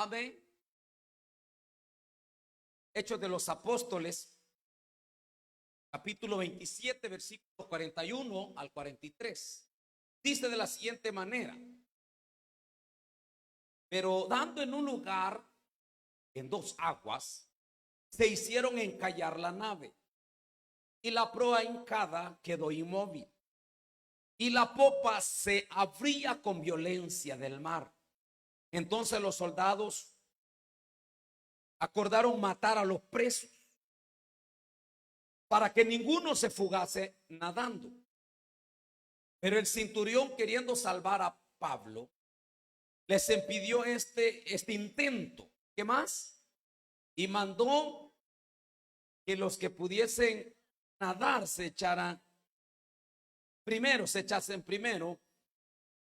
Amén. Hechos de los Apóstoles, capítulo 27, versículos 41 al 43. Dice de la siguiente manera: pero dando en un lugar en dos aguas, se hicieron encallar la nave, y la proa hincada quedó inmóvil, y la popa se abría con violencia del mar. Entonces los soldados acordaron matar a los presos para que ninguno se fugase nadando. Pero el centurión, queriendo salvar a Pablo, les impidió este intento. ¿Qué más? Y mandó que los que pudiesen nadar se echasen primero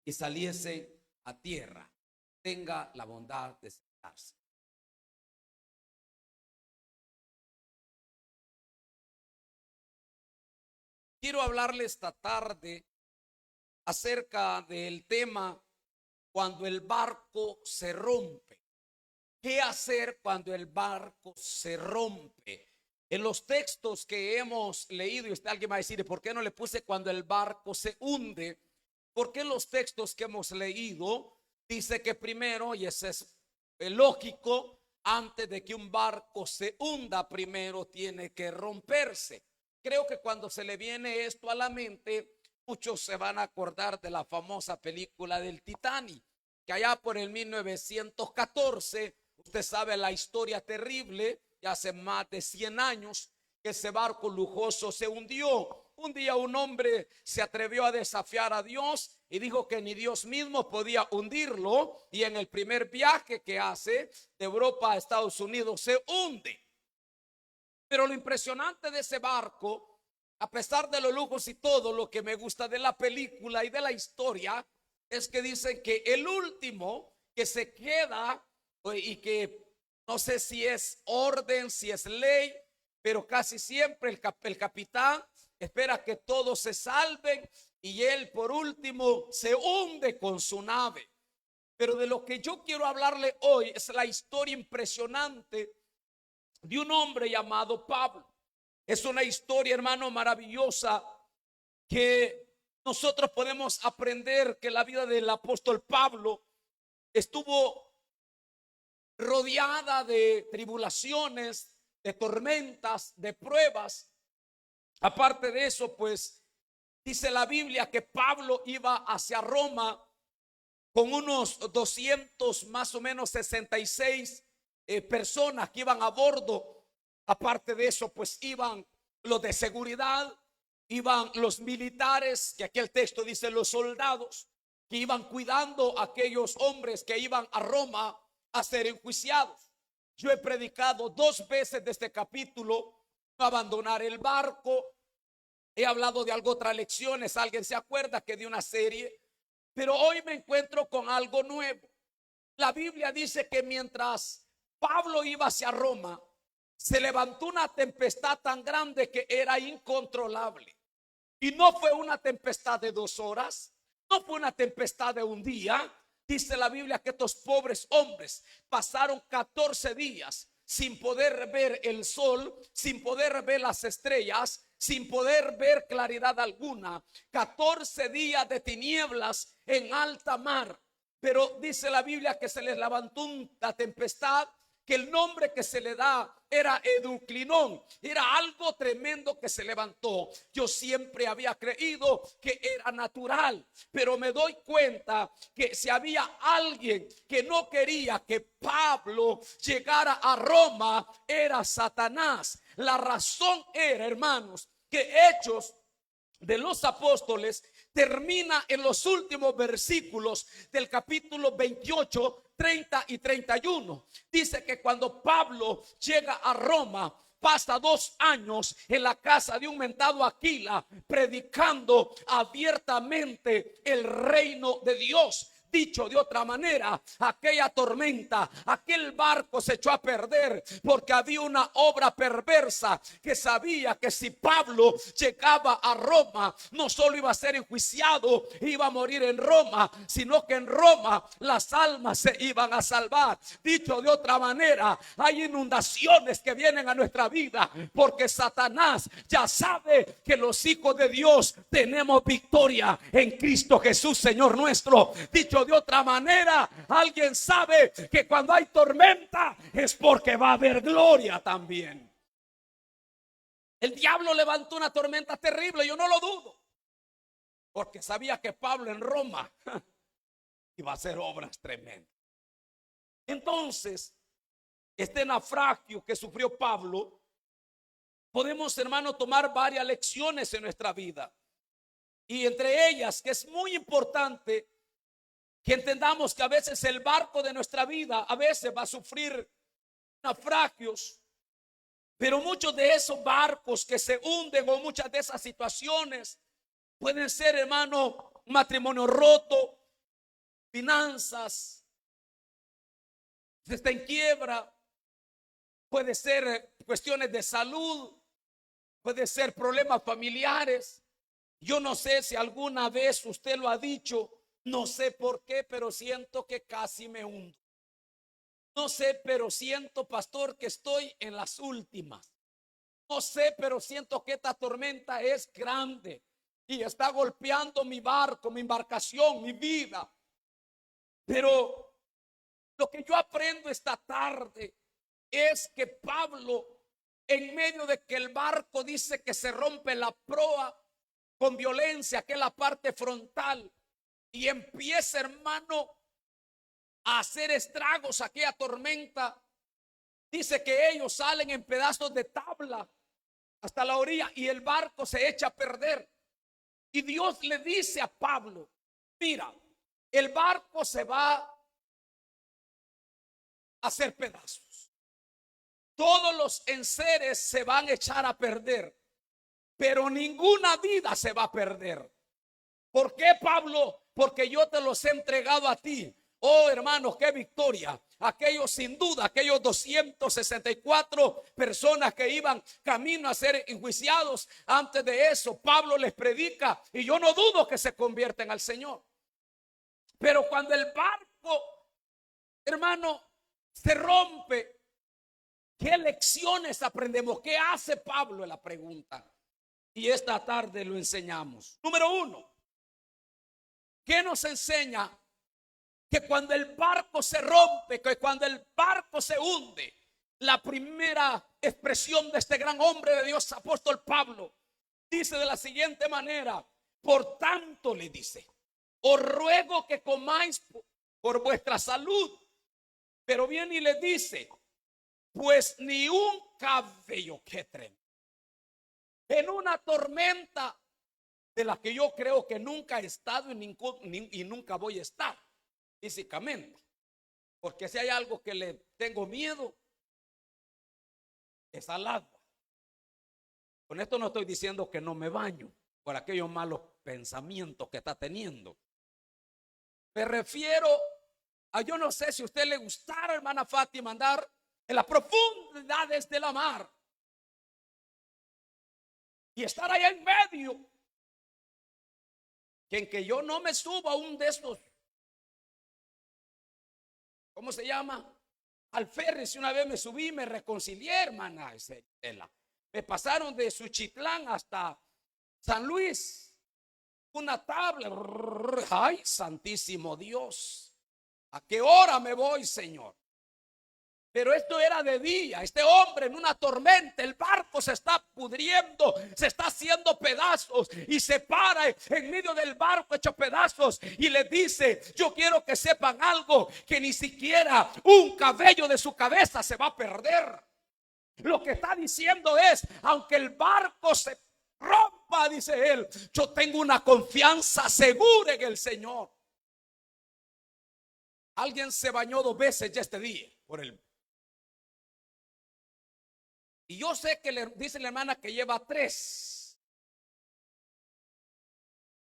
y saliesen a tierra. Tenga la bondad de sentarse. Quiero hablarle esta tarde acerca del tema cuando el barco se rompe. ¿Qué hacer cuando el barco se rompe? En los textos que hemos leído, y alguien va a decir, ¿por qué no le puse cuando el barco se hunde? Porque en los textos que hemos leído dice que primero, y eso es lógico, antes de que un barco se hunda, primero tiene que romperse. Creo que cuando se le viene esto a la mente, muchos se van a acordar de la famosa película del Titanic, que allá por el 1914, usted sabe la historia terrible, ya hace más de 100 años, que ese barco lujoso se hundió. Un día un hombre se atrevió a desafiar a Dios y dijo que ni Dios mismo podía hundirlo, y en el primer viaje que hace de Europa a Estados Unidos se hunde. Pero lo impresionante de ese barco, a pesar de los lujos y todo, lo que me gusta de la película y de la historia es que dicen que el último que se queda, y que no sé si es orden, si es ley, pero casi siempre el capitán espera que todos se salven y él por último se hunde con su nave. Pero de lo que yo quiero hablarle hoy es la historia impresionante de un hombre llamado Pablo. Es una historia, hermano, maravillosa, que nosotros podemos aprender que la vida del apóstol Pablo estuvo rodeada de tribulaciones, de tormentas, de pruebas. Aparte de eso, pues dice la Biblia que Pablo iba hacia Roma con unos 200 más o menos 66 personas que iban a bordo. Aparte de eso, pues iban los de seguridad, iban los militares, que aquí el texto dice los soldados, que iban cuidando a aquellos hombres que iban a Roma a ser enjuiciados. Yo he predicado 2 veces de este capítulo, no abandonar el barco. He hablado de otras lecciones, alguien se acuerda que de una serie, pero hoy me encuentro con algo nuevo. La Biblia dice que mientras Pablo iba hacia Roma, se levantó una tempestad tan grande que era incontrolable. Y no fue una tempestad de 2 horas, no fue una tempestad de un día. Dice la Biblia que estos pobres hombres pasaron 14 días sin poder ver el sol, sin poder ver las estrellas, sin poder ver claridad alguna. 14 días de tinieblas en alta mar. Pero dice la Biblia que se les levantó una tempestad, que el nombre que se le da era Educlinón. Era algo tremendo que se levantó. Yo siempre había creído que era natural, pero me doy cuenta que si había alguien que no quería que Pablo llegara a Roma, era Satanás. La razón era, hermanos, que Hechos de los Apóstoles termina en los últimos versículos del capítulo 28, 30 y 31. Dice que cuando Pablo llega a Roma, pasa 2 años en la casa de un mentado Aquila, predicando abiertamente el reino de Dios. Dicho de otra manera, aquella tormenta, aquel barco se echó a perder porque había una obra perversa que sabía que si Pablo llegaba a Roma, no solo iba a ser enjuiciado, iba a morir en Roma, sino que en Roma las almas se iban a salvar. Dicho de otra manera, hay inundaciones que vienen a nuestra vida porque Satanás ya sabe que los hijos de Dios tenemos victoria en Cristo Jesús, Señor nuestro. Dicho de otra manera, alguien sabe que cuando hay tormenta es porque va a haber gloria también. El diablo levantó una tormenta terrible, yo no lo dudo, porque sabía que Pablo en Roma iba a hacer obras tremendas. Entonces, este naufragio que sufrió Pablo, podemos, hermano, tomar varias lecciones en nuestra vida. Y entre ellas, que es muy importante que entendamos que a veces el barco de nuestra vida a veces va a sufrir naufragios, pero muchos de esos barcos que se hunden o muchas de esas situaciones pueden ser, hermano, matrimonio roto, finanzas, se está en quiebra, puede ser cuestiones de salud, puede ser problemas familiares. Yo no sé si alguna vez usted lo ha dicho, no sé por qué, pero siento que casi me hundo. No sé, pero siento, pastor, que estoy en las últimas. No sé, pero siento que esta tormenta es grande y está golpeando mi barco, mi embarcación, mi vida. Pero lo que yo aprendo esta tarde es que Pablo, en medio de que el barco dice que se rompe la proa con violencia, que es la parte frontal, y empieza, hermano, a hacer estragos aquella tormenta, dice que ellos salen en pedazos de tabla hasta la orilla y el barco se echa a perder. Y Dios le dice a Pablo: mira, el barco se va a hacer pedazos, todos los enseres se van a echar a perder, pero ninguna vida se va a perder. ¿Por qué, Pablo? Porque yo te los he entregado a ti. Oh, hermanos, qué victoria. Aquellos, sin duda, aquellos 264 personas que iban camino a ser enjuiciados, antes de eso Pablo les predica y yo no dudo que se convierten al Señor. Pero cuando el barco, hermano, se rompe, ¿qué lecciones aprendemos? ¿Qué hace Pablo? Es la pregunta. Y esta tarde lo enseñamos. Número uno, ¿qué nos enseña? Que cuando el barco se rompe, que cuando el barco se hunde, la primera expresión de este gran hombre de Dios, apóstol Pablo, dice de la siguiente manera: por tanto, le dice, os ruego que comáis por vuestra salud. Pero viene y le dice: pues ni un cabello que treme. En una tormenta de la que yo creo que nunca he estado y nunca voy a estar físicamente, porque si hay algo que le tengo miedo es al agua. Con esto no estoy diciendo que no me baño por aquellos malos pensamientos que está teniendo. Me refiero a, yo no sé si a usted le gustara, hermana Fátima, andar en las profundidades de la mar y estar allá en medio, que en que yo no me subo a un de estos, ¿cómo se llama? Al ferry. Si una vez me subí, me reconcilié, hermana Estela. Me pasaron de Suchitlán hasta San Luis, una tabla. Ay, santísimo Dios, ¿a qué hora me voy, Señor? Pero esto era de día. Este hombre en una tormenta, el barco se está pudriendo, se está haciendo pedazos, y se para en medio del barco hecho pedazos y le dice: yo quiero que sepan algo, que ni siquiera un cabello de su cabeza se va a perder. Lo que está diciendo es: aunque el barco se rompa, dice él, yo tengo una confianza segura en el Señor. Alguien se bañó 2 veces ya este día por el. Y yo sé que le dice la hermana que lleva 3.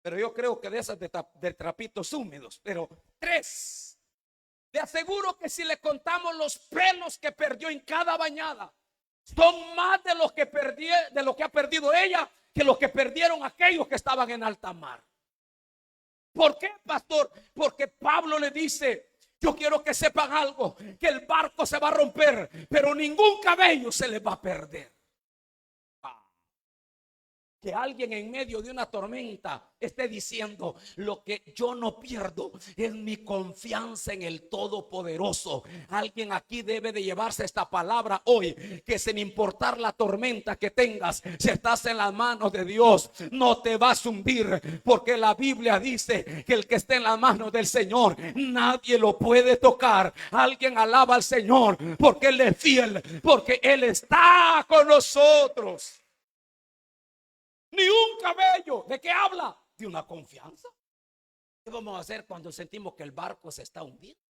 pero yo creo que de esas de trapitos húmedos. Pero 3. Le aseguro que si le contamos los pelos que perdió en cada bañada, son más de los que de lo que ha perdido ella que los que perdieron aquellos que estaban en alta mar. ¿Por qué, pastor? Porque Pablo le dice: yo quiero que sepan algo, que el barco se va a romper, pero ningún cabello se le va a perder. Que alguien en medio de una tormenta esté diciendo: lo que yo no pierdo es mi confianza en el Todopoderoso. Alguien aquí debe de llevarse esta palabra hoy, que sin importar la tormenta que tengas, si estás en las manos de Dios, no te vas a hundir, porque la Biblia dice que el que esté en las manos del Señor, nadie lo puede tocar. Alguien alaba al Señor porque Él es fiel, porque Él está con nosotros. Ni un cabello. ¿De qué habla? De una confianza. ¿Qué vamos a hacer cuando sentimos que el barco se está hundiendo?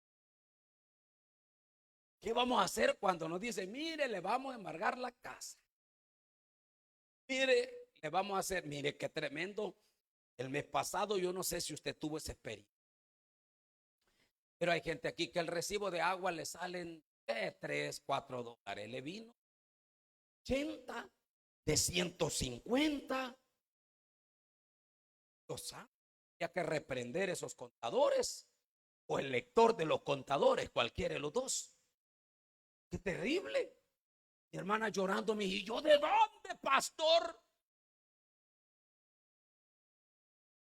¿Qué vamos a hacer cuando nos dice: mire, le vamos a embargar la casa? Mire, le vamos a hacer, mire qué tremendo. El mes pasado, yo no sé si usted tuvo esa experiencia, pero hay gente aquí que el recibo de agua le salen de $3, $4. Le vino 80, de 150. Hay que reprender esos contadores, o el lector de los contadores, cualquiera de los dos. Qué terrible. Mi hermana llorando me dijo: ¿y yo de dónde, pastor?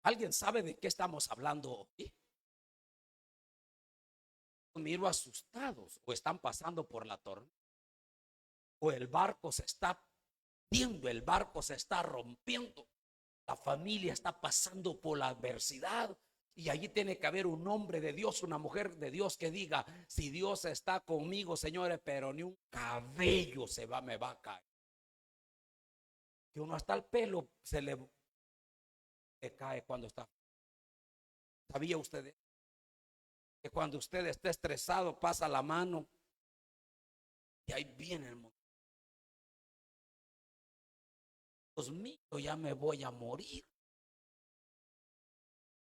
¿Alguien sabe de qué estamos hablando hoy? Miro asustados, o están pasando por la tormenta, o el barco se está viendo, el barco se está rompiendo, la familia está pasando por la adversidad, y allí tiene que haber un hombre de Dios, una mujer de Dios que diga: si Dios está conmigo, señores, pero ni un cabello me va a caer. Que uno hasta el pelo se le cae cuando está. ¿Sabía usted que cuando usted está estresado pasa la mano y ahí viene el mundo? Dios mío, ya me voy a morir,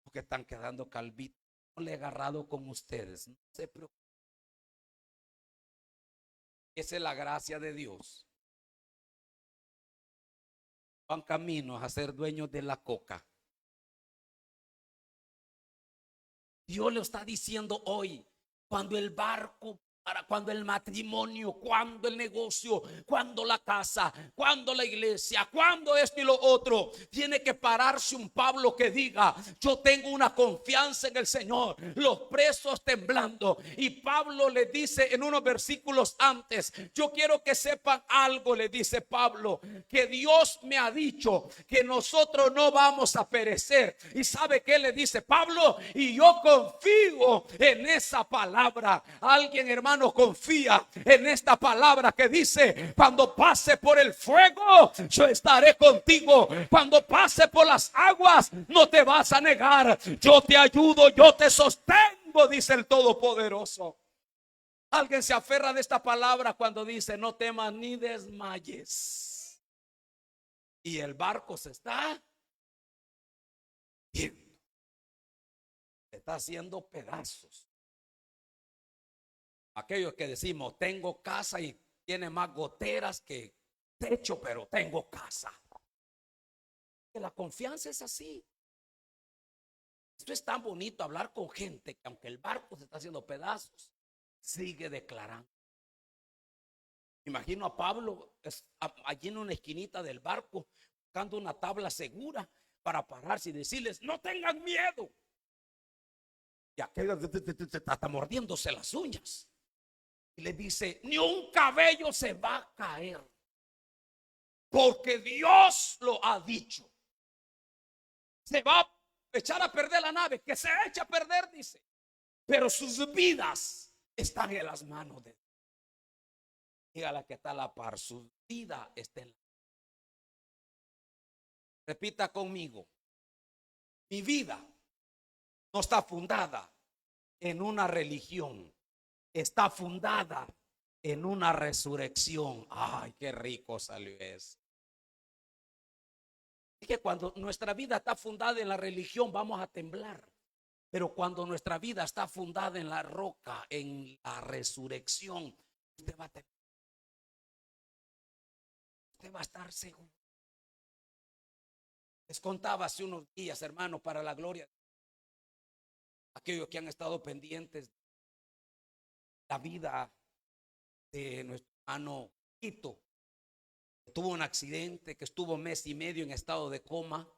porque están quedando calvitos. No le he agarrado con ustedes, no se preocupen. Esa es la gracia de Dios. Van caminos a ser dueños de la coca. Dios le está diciendo hoy: cuando el barco, cuando el matrimonio, cuando el negocio, cuando la casa, cuando la iglesia, cuando esto y lo otro, tiene que pararse un Pablo que diga: yo tengo una confianza en el Señor. Los presos temblando, y Pablo le dice en unos versículos antes: yo quiero que sepan algo, le dice Pablo, que Dios me ha dicho que nosotros no vamos a perecer. Y sabe qué le dice Pablo: y yo confío en esa palabra. Alguien, hermano, confía en esta palabra que dice: cuando pase por el fuego, yo estaré contigo. Cuando pase por las aguas, no te vas a negar. Yo te ayudo, yo te sostengo, dice el Todopoderoso. Alguien se aferra de esta palabra cuando dice: no temas ni desmayes. Y el barco se está viendo, se está haciendo pedazos. Aquellos que decimos: tengo casa y tiene más goteras que techo, pero tengo casa. Que la confianza es así. Esto es tan bonito, hablar con gente que aunque el barco se está haciendo pedazos, sigue declarando. Imagino a Pablo allí en una esquinita del barco, buscando una tabla segura para pararse y decirles: no tengan miedo. Y aquellos hasta mordiéndose las uñas. Y le dice: ni un cabello se va a caer, porque Dios lo ha dicho. Se va a echar a perder la nave, que se echa a perder, dice, pero sus vidas están en las manos de Dios. Dígale que está a la par: su vida está en la. Repita conmigo: mi vida no está fundada en una religión, está fundada en una resurrección. Ay, qué rico salió eso. Es que cuando nuestra vida está fundada en la religión vamos a temblar. Pero cuando nuestra vida está fundada en la roca, en la resurrección, usted va a tener, usted va a estar seguro. Les contaba hace unos días, hermano, para la gloria, aquellos que han estado pendientes de la vida de nuestro hermano Quito, que tuvo un accidente, que estuvo mes y medio en estado de coma,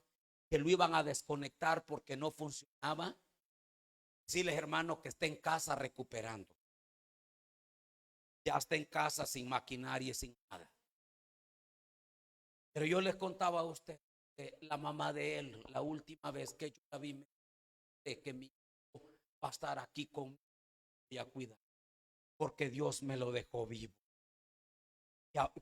que lo iban a desconectar porque no funcionaba. Decirles, hermano, que está en casa recuperando. Ya está en casa sin maquinaria y sin nada. Pero yo les contaba a usted que la mamá de él, la última vez que yo la vi, me dijo que mi hijo va a estar aquí conmigo y a cuidar, porque Dios me lo dejó vivo.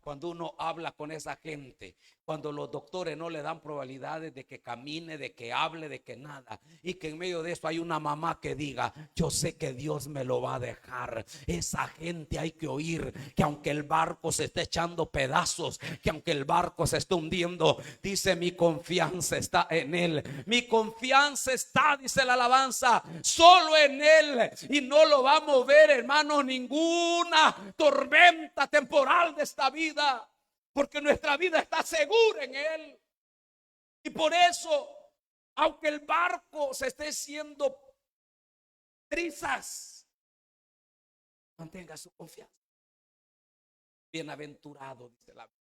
Cuando uno habla con esa gente, cuando los doctores no le dan probabilidades de que camine, de que hable, de que nada, y que en medio de eso hay una mamá que diga, yo sé que Dios me lo va a dejar. Esa gente hay que oír que aunque el barco se esté echando pedazos, que aunque el barco se esté hundiendo, dice, mi confianza está en Él. Mi confianza está, dice la alabanza, solo en Él, y no lo va a mover, hermano, ninguna tormenta temporal de esta vida, porque nuestra vida está segura en Él. Y por eso, aunque el barco se esté haciendo trizas, mantenga su confianza. Bienaventurado, dice la Biblia,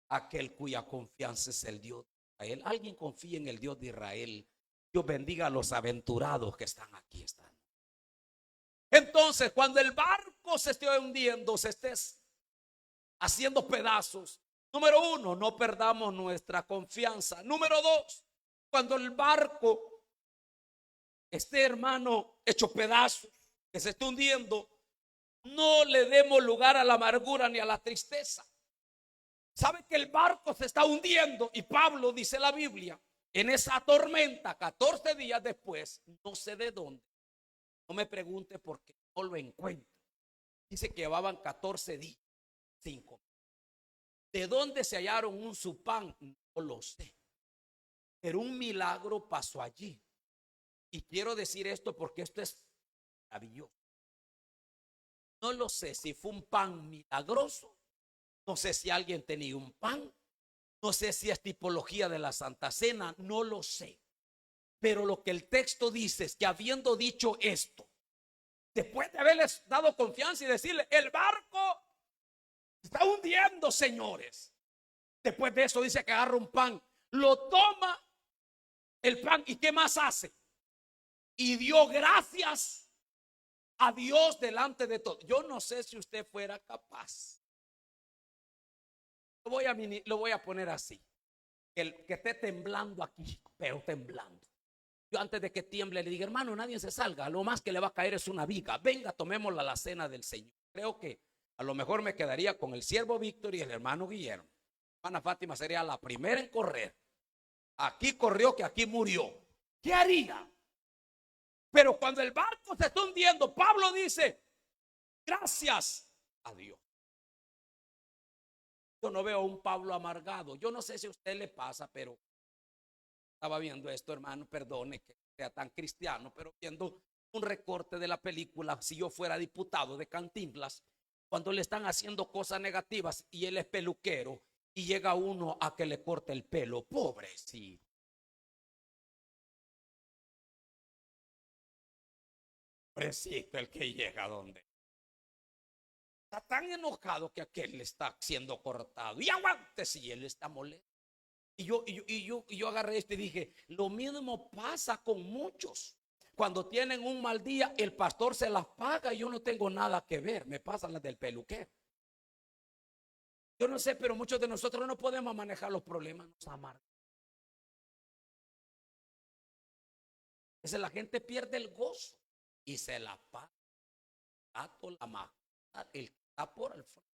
aquel cuya confianza es el Dios de Israel. Alguien confía en el Dios de Israel. Dios bendiga a los aventurados que están aquí. Entonces, cuando el barco se esté hundiendo, se esté haciendo pedazos, número uno, no perdamos nuestra confianza. Número dos, cuando el barco esté, hermano, hecho pedazos, que se esté hundiendo, no le demos lugar a la amargura ni a la tristeza. Sabe que el barco se está hundiendo y Pablo, dice la Biblia, en esa tormenta, 14 días después, no sé de dónde, no me pregunte porque no lo encuentro. Dice que llevaban 14 días, 5. ¿De dónde se hallaron un supán? No lo sé. Pero un milagro pasó allí. Y quiero decir esto porque esto es maravilloso. No lo sé si fue un pan milagroso. No sé si alguien tenía un pan. No sé si es tipología de la Santa Cena. No lo sé. Pero lo que el texto dice es que habiendo dicho esto, después de haberles dado confianza y decirle, el barco está hundiendo, señores. Después de eso dice que agarra un pan, lo toma el pan y ¿qué más hace? Y dio gracias a Dios delante de todo. Yo no sé si usted fuera capaz. Lo voy a poner así. Que esté temblando aquí, pero temblando. Yo antes de que tiemble le diga, hermano, nadie se salga. Lo más que le va a caer es una viga. Venga, tomémosla la cena del Señor. Creo que a lo mejor me quedaría con el siervo Víctor y el hermano Guillermo. Hermana Fátima sería la primera en correr. Aquí corrió que aquí murió. ¿Qué haría? Pero cuando el barco se está hundiendo, Pablo dice, gracias a Dios. Yo no veo a un Pablo amargado. Yo no sé si a usted le pasa, pero estaba viendo esto, hermano, perdone que sea tan cristiano, pero viendo un recorte de la película, si yo fuera diputado de Cantinflas, cuando le están haciendo cosas negativas y él es peluquero y llega uno a que le corte el pelo, pobrecito. Pobrecito el que llega donde está tan enojado que aquel le está siendo cortado y aguante si él está molesto. Y yo agarré esto y dije, lo mismo pasa con muchos. Cuando tienen un mal día, el pastor se las paga y yo no tengo nada que ver. Me pasan las del peluquero. Yo no sé, pero muchos de nosotros no podemos manejar los problemas. Nos amargan. Esa la gente pierde el gozo y se la paga. La majestad, el que está por el frente.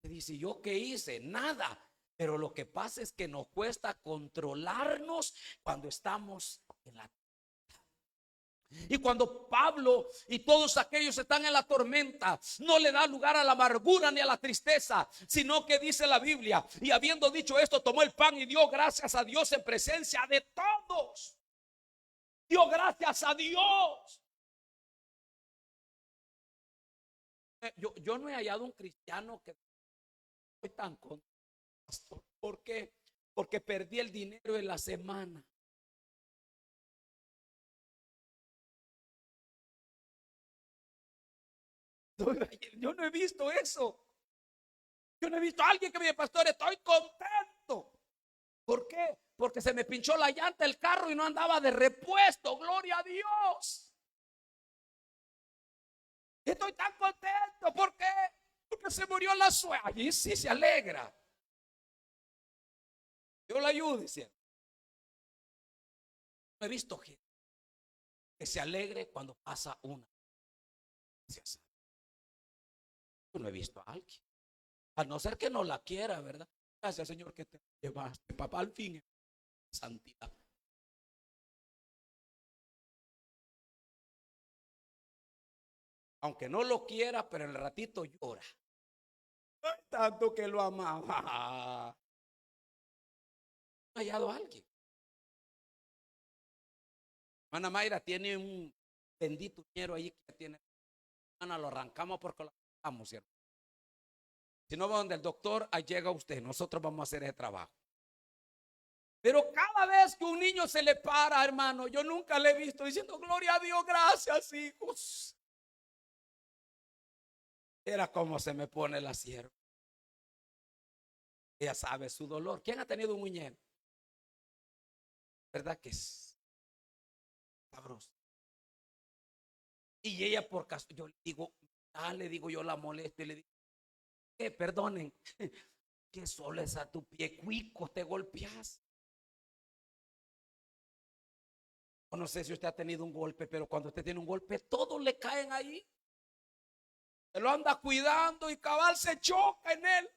Dice, ¿yo qué hice? Nada. Pero lo que pasa es que nos cuesta controlarnos cuando estamos en la. Y cuando Pablo y todos aquellos están en la tormenta, no le da lugar a la amargura ni a la tristeza, sino que dice la Biblia, y habiendo dicho esto, tomó el pan y dio gracias a Dios en presencia de todos. Dio gracias a Dios. Yo no he hallado un cristiano que estoy tan contento, pastor. ¿Por qué? Porque perdí el dinero en la semana. Yo no he visto eso. Yo no he visto a alguien que me diga, pastor, estoy contento. ¿Por qué? Porque se me pinchó la llanta del carro y no andaba de repuesto. Gloria a Dios. Estoy tan contento. ¿Por qué? Porque se murió la suegra. Allí sí se alegra. Yo la ayudo, ¿cierto? No he visto gente que se alegre cuando pasa una. Yo no he visto a alguien. A no ser que no la quiera, ¿verdad? Gracias, Señor, que te llevaste, papá, al fin, santidad. Aunque no lo quiera, pero el ratito llora. Ay, tanto que lo amaba. ¿Ha hallado a alguien? Hermana Mayra tiene un bendito dinero ahí que tiene. Hermana, lo arrancamos porque lo arrancamos, ¿cierto? Si no va donde el doctor, ahí llega usted. Nosotros vamos a hacer ese trabajo. Pero cada vez que un niño se le para, hermano, yo nunca le he visto diciendo, gloria a Dios, gracias, hijos. Era como se me pone la sierva. Ella sabe su dolor. ¿Quién ha tenido un muñeco? ¿Verdad que es sabroso? Y ella por caso, yo le digo, le digo, yo la molesto y le digo, perdonen, que solo es a tu pie, cuico, te golpeas. O no sé si usted ha tenido un golpe, pero cuando usted tiene un golpe, todos le caen ahí. Se lo anda cuidando y cabal se choca en él.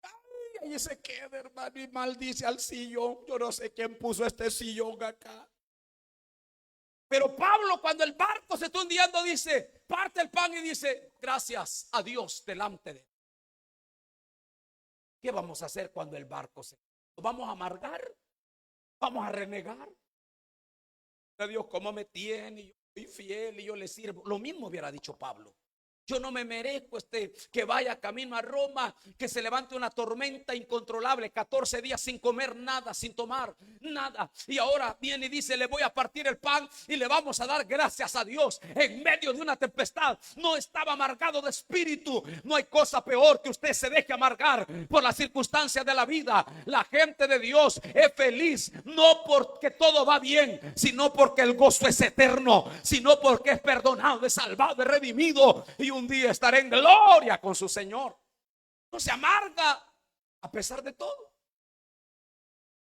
Ay, ahí se queda, hermano, y maldice al sillón. Yo no sé quién puso este sillón acá. Pero Pablo, cuando el barco se está hundiendo, dice, parte el pan y dice, gracias a Dios delante de él. ¿Qué vamos a hacer cuando el barco se hunde? ¿Lo vamos a amargar? ¿Vamos a renegar? A Dios, ¿cómo me tiene? Yo soy fiel y yo le sirvo. Lo mismo hubiera dicho Pablo. Yo no me merezco que vaya camino a Roma, que se levante una tormenta incontrolable, 14 días sin comer nada, sin tomar nada. Y ahora viene y dice, le voy a partir el pan y le vamos a dar gracias a Dios en medio de una tempestad. No estaba amargado de espíritu. No hay cosa peor que usted se deje amargar por las circunstancias de la vida. La gente de Dios es feliz, no porque todo va bien, sino porque el gozo es eterno, sino porque es perdonado, es salvado, es redimido. Y un día estaré en gloria con su Señor. No se amarga a pesar de todo.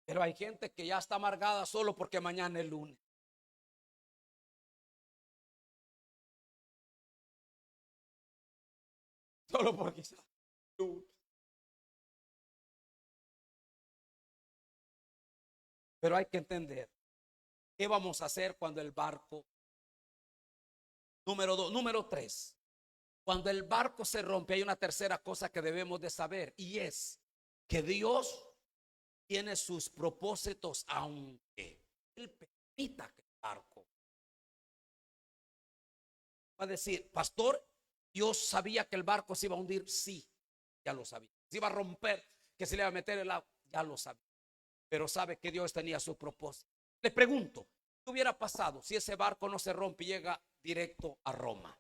Pero hay gente que ya está amargada solo porque mañana es lunes. Solo porque es lunes. Pero hay que entender qué vamos a hacer cuando el barco. Número 2, número 3. Cuando el barco se rompe, hay una tercera cosa que debemos de saber, y es que Dios tiene sus propósitos, aunque Él permita que el barco. Va a decir, pastor, Dios sabía que el barco se iba a hundir. Sí, ya lo sabía. Se iba a romper, que se le iba a meter el agua, ya lo sabía. Pero sabe que Dios tenía su propósito. Le pregunto, ¿qué hubiera pasado si ese barco no se rompe y llega directo a Roma?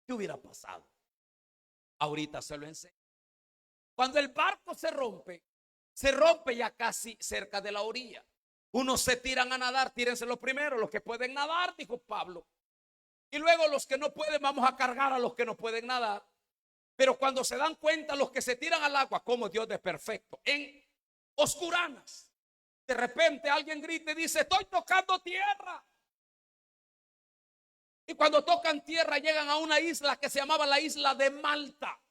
¿Qué hubiera pasado? Ahorita se lo enseño. Cuando el barco se rompe ya casi cerca de la orilla. Unos se tiran a nadar, tírense los primeros, los que pueden nadar, dijo Pablo. Y luego los que no pueden, vamos a cargar a los que no pueden nadar. Pero cuando se dan cuenta, los que se tiran al agua, como Dios de perfecto, en oscuranas, de repente alguien grita y dice, estoy tocando tierra. Y cuando tocan tierra llegan a una isla que se llamaba la isla de Malta.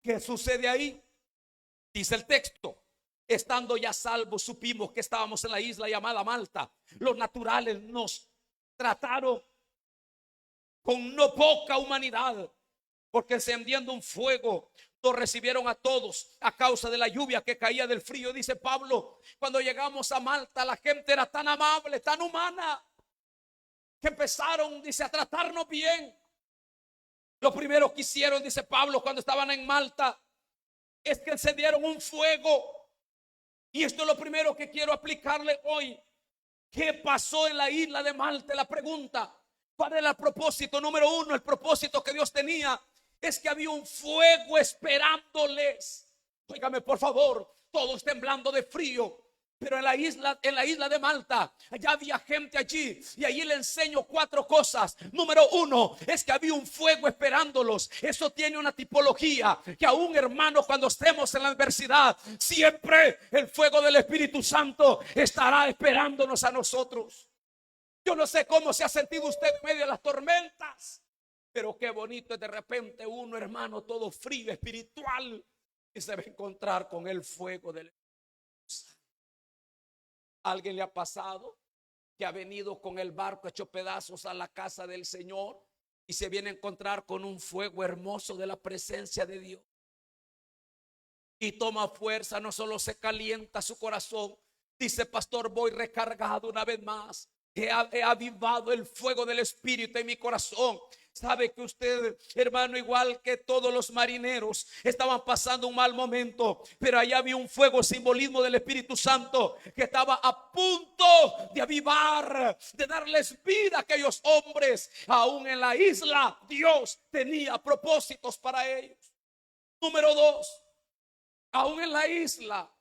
¿Qué sucede ahí? Dice el texto, estando ya salvos, supimos que estábamos en la isla llamada Malta. Los naturales nos trataron con no poca humanidad, porque encendiendo un fuego nos recibieron a todos a causa de la lluvia que caía del frío. Dice Pablo, cuando llegamos a Malta la gente era tan amable, tan humana, que empezaron, dice, a tratarnos bien. Lo primero que hicieron, dice Pablo, cuando estaban en Malta, es que encendieron un fuego. Y esto es lo primero que quiero aplicarle hoy. ¿Qué pasó en la isla de Malta? La pregunta, ¿cuál era el propósito? Número uno, el propósito que Dios tenía es que había un fuego esperándoles. Óigame por favor, todos temblando de frío. Pero en la isla de Malta, ya había gente allí. Y allí le enseño 4 cosas. Número uno, es que había un fuego esperándolos. Eso tiene una tipología, que aún, hermano, cuando estemos en la adversidad, siempre el fuego del Espíritu Santo estará esperándonos a nosotros. Yo no sé cómo se ha sentido usted en medio de las tormentas, pero qué bonito es de repente uno, hermano, todo frío, espiritual, y se va a encontrar con el fuego del Espíritu Santo. ¿Alguien le ha pasado que ha venido con el barco hecho pedazos a la casa del Señor y se viene a encontrar con un fuego hermoso de la presencia de Dios? Y toma fuerza, no solo se calienta su corazón, dice: pastor, voy recargado una vez más. He avivado el fuego del Espíritu en mi corazón. Sabe que usted, hermano, igual que todos los marineros, estaban pasando un mal momento, pero allá había un fuego, simbolismo del Espíritu Santo, que estaba a punto de avivar, de darles vida a aquellos hombres. Aún en la isla, Dios tenía propósitos para ellos. Número 2, aún en la isla,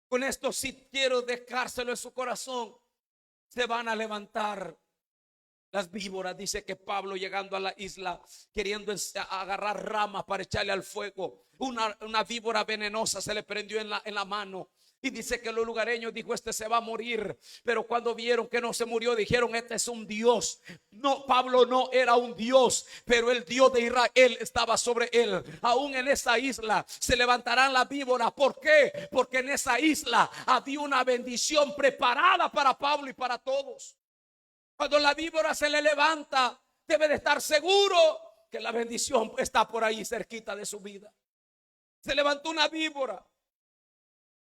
con esto sí quiero dejárselo en su corazón, se van a levantar las víboras. Dice que Pablo, llegando a la isla, queriendo agarrar ramas para echarle al fuego, una víbora venenosa se le prendió en la mano. Y dice que los lugareños dijo: este se va a morir. Pero cuando vieron que no se murió, dijeron: este es un Dios. No, Pablo no era un Dios, pero el Dios de Israel estaba sobre él. Aún en esa isla se levantarán las víboras. ¿Por qué? Porque en esa isla había una bendición preparada para Pablo y para todos. Cuando la víbora se le levanta, debe de estar seguro que la bendición está por ahí cerquita de su vida. Se levantó una víbora,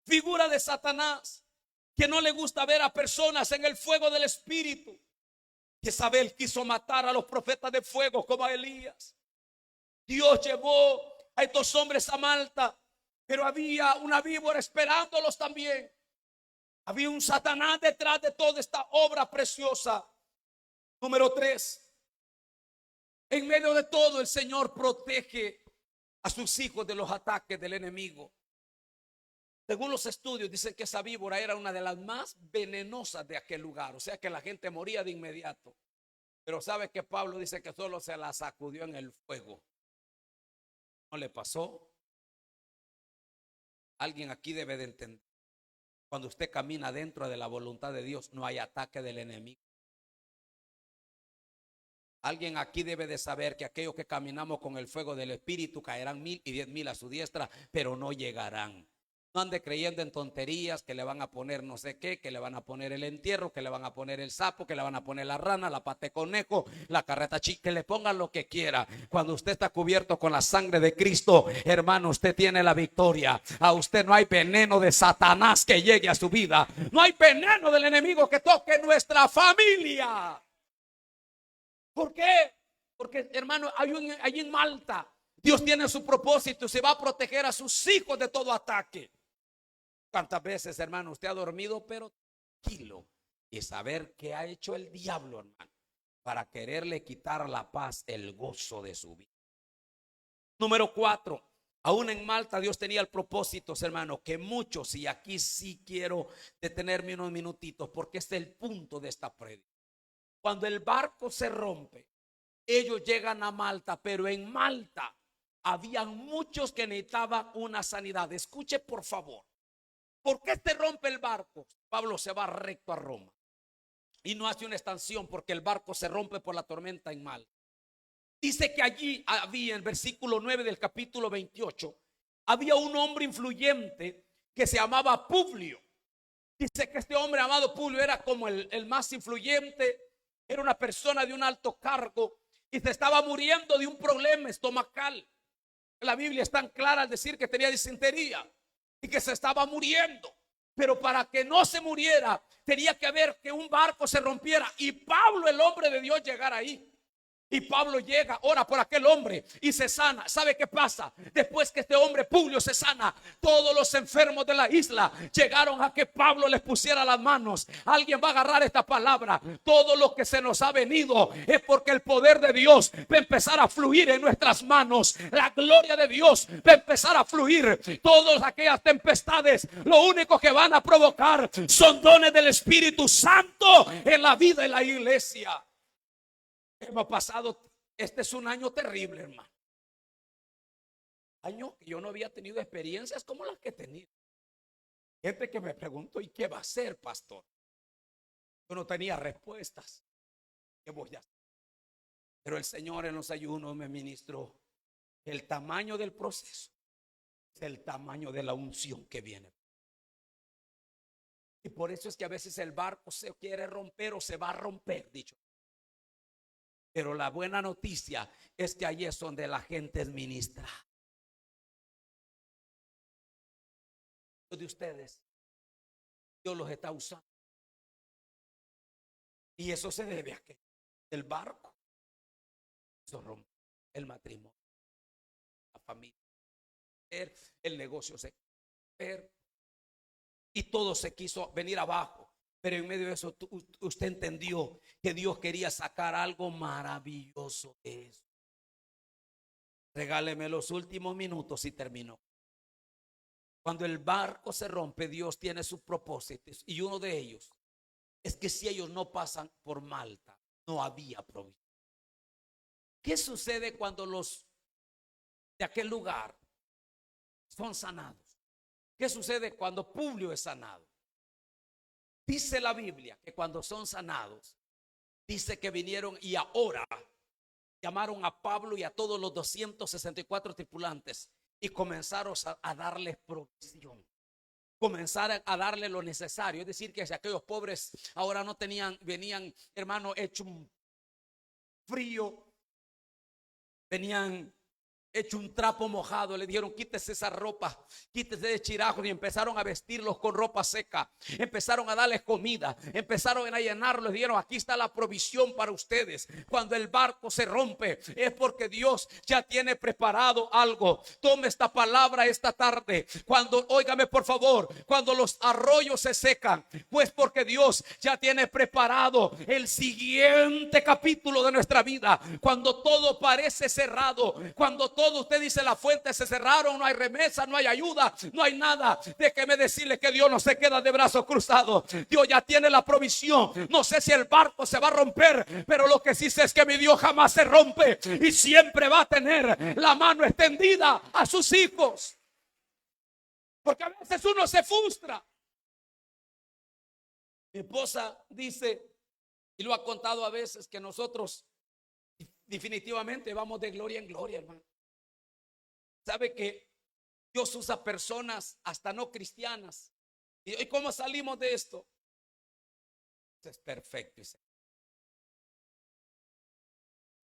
figura de Satanás, que no le gusta ver a personas en el fuego del Espíritu. Jezabel quiso matar a los profetas de fuego como a Elías. Dios llevó a estos hombres a Malta, pero había una víbora esperándolos también. Había un Satanás detrás de toda esta obra preciosa. Número 3, en medio de todo el Señor protege a sus hijos de los ataques del enemigo. Según los estudios, dicen que esa víbora era una de las más venenosas de aquel lugar. O sea que la gente moría de inmediato. Pero sabe que Pablo dice que solo se la sacudió en el fuego. ¿No le pasó? Alguien aquí debe de entender: cuando usted camina dentro de la voluntad de Dios, no hay ataque del enemigo. Alguien aquí debe de saber que aquellos que caminamos con el fuego del Espíritu caerán 1000 y 10,000 a su diestra, pero no llegarán. No ande creyendo en tonterías, que le van a poner no sé qué, que le van a poner el entierro, que le van a poner el sapo, que le van a poner la rana, la pata de conejo, la carreta chica, que le pongan lo que quiera. Cuando usted está cubierto con la sangre de Cristo, hermano, usted tiene la victoria. A usted no hay veneno de Satanás que llegue a su vida. No hay veneno del enemigo que toque nuestra familia. ¿Por qué? Porque, hermano, allí en Malta, Dios tiene su propósito. Se va a proteger a sus hijos de todo ataque. ¿Cuántas veces, hermano, usted ha dormido pero tranquilo y saber qué ha hecho el diablo, hermano, para quererle quitar la paz, el gozo de su vida? Número 4, aún en Malta Dios tenía el propósito, hermano, que muchos, y aquí sí quiero detenerme unos minutitos porque este es el punto de esta prédica. Cuando el barco se rompe, ellos llegan a Malta, pero en Malta habían muchos que necesitaban una sanidad. Escuche por favor. ¿Por qué se rompe el barco? Pablo se va recto a Roma y no hace una estación porque el barco se rompe por la tormenta en Malta. Dice que allí había, en versículo 9 del capítulo 28, había un hombre influyente que se llamaba Publio. Dice que este hombre llamado Publio era como el más influyente. Era una persona de un alto cargo y se estaba muriendo de un problema estomacal. La Biblia es tan clara al decir que tenía disentería y que se estaba muriendo. Pero para que no se muriera, tenía que haber que un barco se rompiera y Pablo, el hombre de Dios, llegara ahí. Y Pablo llega, ora por aquel hombre y se sana. ¿Sabe qué pasa? Después que este hombre Publio se sana, todos los enfermos de la isla llegaron a que Pablo les pusiera las manos. Alguien va a agarrar esta palabra. Todo lo que se nos ha venido es porque el poder de Dios va a empezar a fluir en nuestras manos. La gloria de Dios va a empezar a fluir. Todas aquellas tempestades, lo único que van a provocar son dones del Espíritu Santo en la vida de la iglesia. Hemos pasado, este es un año terrible, hermano. Año que yo no había tenido experiencias como las que he tenido. Gente que me preguntó, ¿y qué va a hacer, pastor? Yo no tenía respuestas. ¿Qué voy a hacer? Pero el Señor en los ayunos me ministró. El tamaño del proceso es el tamaño de la unción que viene. Y por eso es que a veces el barco se quiere romper o se va a romper, dicho. Pero la buena noticia es que ahí es donde la gente es ministra. De ustedes, Dios los está usando. Y eso se debe a que el barco se rompe, el matrimonio, la familia, el negocio se rompe, y todo se quiso venir abajo. Pero en medio de eso usted entendió que Dios quería sacar algo maravilloso de eso. Regáleme los últimos minutos y terminó. Cuando el barco se rompe, Dios tiene sus propósitos y uno de ellos es que si ellos no pasan por Malta, no había provisión. ¿Qué sucede cuando los de aquel lugar son sanados? ¿Qué sucede cuando Publio es sanado? Dice la Biblia que cuando son sanados, dice que vinieron y ahora llamaron a Pablo y a todos los 264 tripulantes y comenzaron a darles provisión. Comenzaron a darle lo necesario. Es decir, que si aquellos pobres ahora no tenían, venían, hermano, hecho un frío, venían hecho un trapo mojado, le dijeron quítese esa ropa, quítese de chirajos, y empezaron a vestirlos con ropa seca, empezaron a darles comida, empezaron a llenarlos, dijeron aquí está la provisión para ustedes. Cuando el barco se rompe es porque Dios ya tiene preparado algo. Tome esta palabra esta tarde. Cuando, óigame por favor, cuando los arroyos se secan, pues porque Dios ya tiene preparado el siguiente capítulo de nuestra vida. Cuando todo parece cerrado, cuando todo usted dice las fuentes se cerraron, no hay remesa, no hay ayuda, no hay nada, déjeme decirle que Dios no se queda de brazos cruzados. Dios ya tiene la provisión. No sé si el barco se va a romper, pero lo que sí sé es que mi Dios jamás se rompe y siempre va a tener la mano extendida a sus hijos. Porque a veces uno se frustra. Mi esposa dice, y lo ha contado a veces, que nosotros definitivamente vamos de gloria en gloria, hermano. Sabe que Dios usa personas hasta no cristianas. ¿Y cómo salimos de esto? Es perfecto.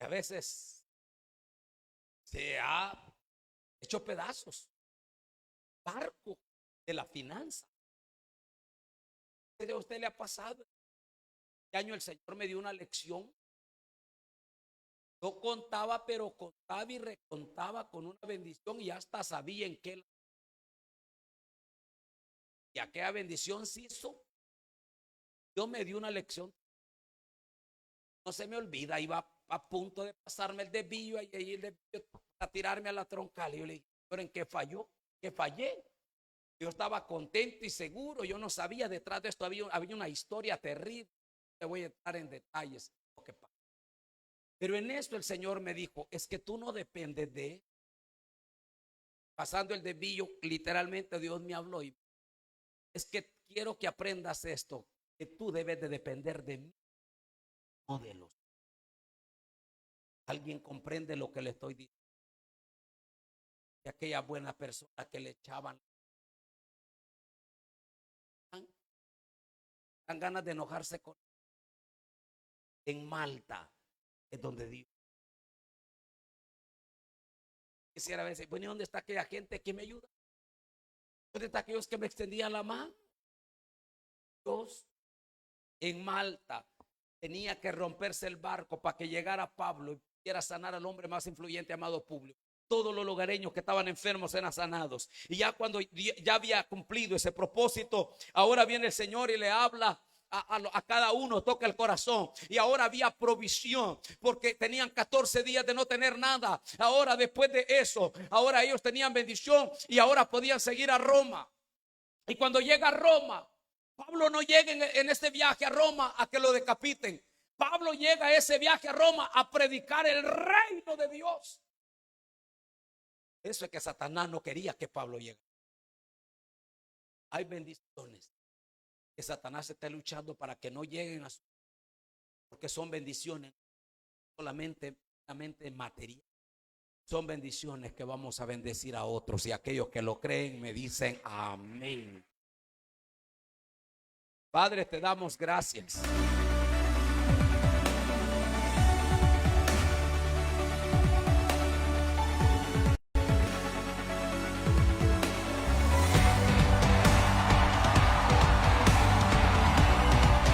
A veces se ha hecho pedazos. Barco de la finanza. ¿A usted le ha pasado? Este año el Señor me dio una lección. Yo contaba, pero contaba y recontaba con una bendición y hasta sabía en qué. Y aquella bendición se hizo. Dios me dio una lección. No se me olvida, iba a punto de pasarme el desvío a tirarme a la troncal. Y yo le dije, ¿pero en qué falló? ¿Qué fallé? Yo estaba contento y seguro. Yo no sabía, detrás de esto había una historia terrible. Te voy a entrar en detalles lo que pasó. Pero en esto el Señor me dijo, es que tú no dependes de. Pasando el desvío, literalmente Dios me habló y es que quiero que aprendas esto, que tú debes de depender de mí, no de los. ¿Alguien comprende lo que le estoy diciendo? De aquella buena persona que le echaban, dan ganas de enojarse con él. en Malta es donde Dios. Quisiera decir, bueno, ¿y dónde está aquella gente que me ayuda? ¿Dónde está aquellos que me extendían la mano? Dios en Malta tenía que romperse el barco para que llegara Pablo y pudiera sanar al hombre más influyente, amado Publio. Todos los lugareños que estaban enfermos eran sanados. Y ya cuando ya había cumplido ese propósito, ahora viene el Señor y le habla a cada uno, toca el corazón. Y ahora había provisión, porque tenían 14 días de no tener nada. Ahora, después de eso, ahora ellos tenían bendición y ahora podían seguir a Roma. Y cuando llega a Roma, Pablo no llega en este viaje a Roma a que lo decapiten. Pablo llega a ese viaje a Roma a predicar el reino de Dios. Eso es que Satanás no quería que Pablo llegara. Hay bendiciones que Satanás está luchando para que no lleguen a su, porque son bendiciones solamente materiales. Son bendiciones que vamos a bendecir a otros, y aquellos que lo creen me dicen amén. Padre, te damos gracias.